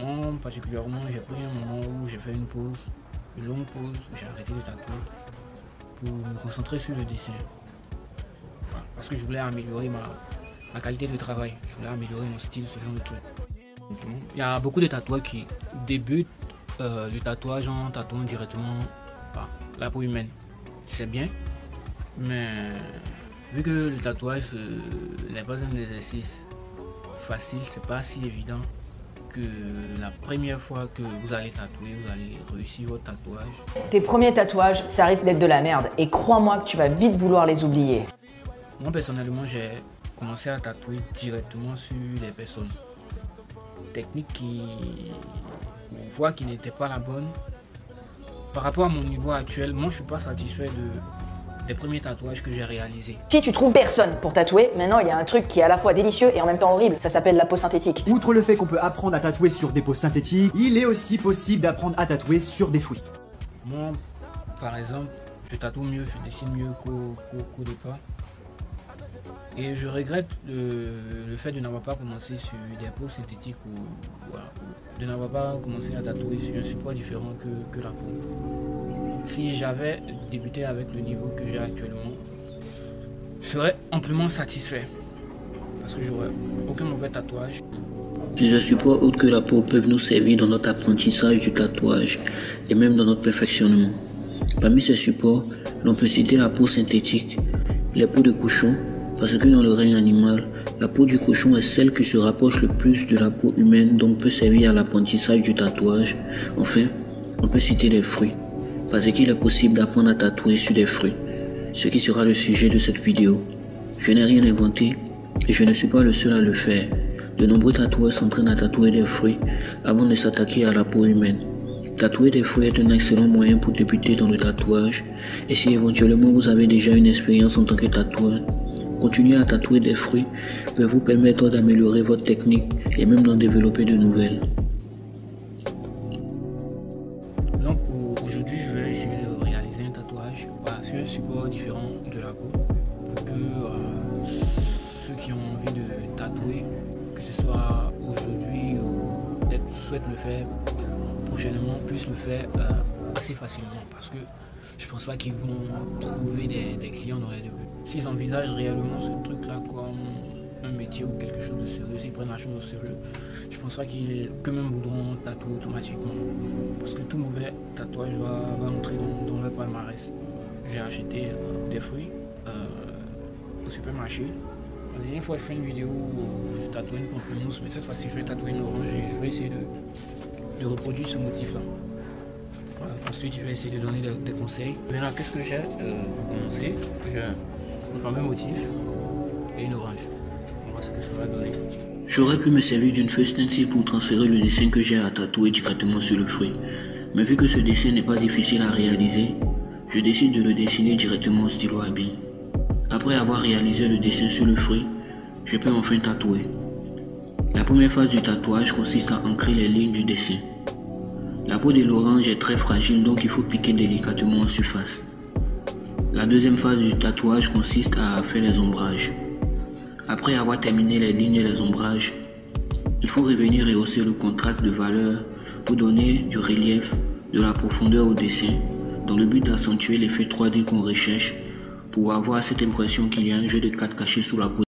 Moi, particulièrement, j'ai pris un moment où j'ai fait une longue pause, où j'ai arrêté de tatouer pour me concentrer sur le dessin. Voilà, parce que je voulais améliorer ma qualité de travail, je voulais améliorer mon style, ce genre de truc. Il y a beaucoup de tatoueurs qui débutent le tatouage en tatouant directement la peau humaine. C'est bien, mais vu que le tatouage n'est pas un exercice facile, c'est pas si évident que la première fois que vous allez tatouer, vous allez réussir votre tatouage. Tes premiers tatouages, ça risque d'être de la merde et crois-moi que tu vas vite vouloir les oublier. Moi personnellement, j'ai commencé à tatouer directement sur les personnes. Technique on voit qui n'était pas la bonne. Par rapport à mon niveau actuel, moi je suis pas satisfait des premiers tatouages que j'ai réalisés. Si tu trouves personne pour tatouer, maintenant il y a un truc qui est à la fois délicieux et en même temps horrible, ça s'appelle la peau synthétique. Outre le fait qu'on peut apprendre à tatouer sur des peaux synthétiques, il est aussi possible d'apprendre à tatouer sur des fruits. Moi, par exemple, je tatoue mieux, je dessine mieux qu'au départ. Et je regrette le fait de n'avoir pas commencé sur des peaux synthétiques ou de n'avoir pas commencé à tatouer sur un support différent que la peau. Si j'avais débuté avec le niveau que j'ai actuellement, je serais amplement satisfait parce que j'aurais aucun mauvais tatouage. Plusieurs supports autres que la peau peuvent nous servir dans notre apprentissage du tatouage et même dans notre perfectionnement. Parmi ces supports, l'on peut citer la peau synthétique, les peaux de cochon, parce que dans le règne animal, la peau du cochon est celle qui se rapproche le plus de la peau humaine, donc peut servir à l'apprentissage du tatouage. Enfin, on peut citer les fruits, parce qu'il est possible d'apprendre à tatouer sur des fruits, ce qui sera le sujet de cette vidéo. Je n'ai rien inventé et je ne suis pas le seul à le faire. De nombreux tatoueurs s'entraînent à tatouer des fruits avant de s'attaquer à la peau humaine. Tatouer des fruits est un excellent moyen pour débuter dans le tatouage, et si éventuellement vous avez déjà une expérience en tant que tatoueur, continuer à tatouer des fruits peut vous permettre d'améliorer votre technique et même d'en développer de nouvelles. Donc aujourd'hui, je vais essayer de réaliser un tatouage sur un support différent de la peau pour que ceux qui ont envie de tatouer, que ce soit aujourd'hui ou peut-être souhaitent le faire prochainement, puissent le faire assez facilement parce que je pense pas qu'ils vont trouver des clients dans les débuts. S'ils envisagent réellement ce truc-là comme un métier ou quelque chose de sérieux, s'ils prennent la chose au sérieux, je pense pas qu'eux-mêmes voudront tatouer automatiquement. Parce que tout mauvais tatouage va entrer dans leur palmarès. J'ai acheté des fruits au supermarché. La dernière fois, je fais une vidéo où je tatoue une pamplemousse, mais cette fois-ci, je vais tatouer une orange et je vais essayer de reproduire ce motif-là. Voilà. Ensuite, je vais essayer de donner des conseils. Maintenant, qu'est-ce que j'ai pour commencer? J'ai le fameux motif et une orange. On va voir ce que ça va donner. J'aurais pu me servir d'une feuille stencil pour transférer le dessin que j'ai à tatouer directement sur le fruit. Mais vu que ce dessin n'est pas difficile à réaliser, je décide de le dessiner directement au stylo à billes. Après avoir réalisé le dessin sur le fruit, je peux enfin tatouer. La première phase du tatouage consiste à ancrer les lignes du dessin. La peau de l'orange est très fragile, donc il faut piquer délicatement en surface. La deuxième phase du tatouage consiste à faire les ombrages. Après avoir terminé les lignes et les ombrages, il faut revenir rehausser le contraste de valeur pour donner du relief, de la profondeur au dessin, dans le but d'accentuer l'effet 3D qu'on recherche pour avoir cette impression qu'il y a un jeu de cartes caché sous la peau.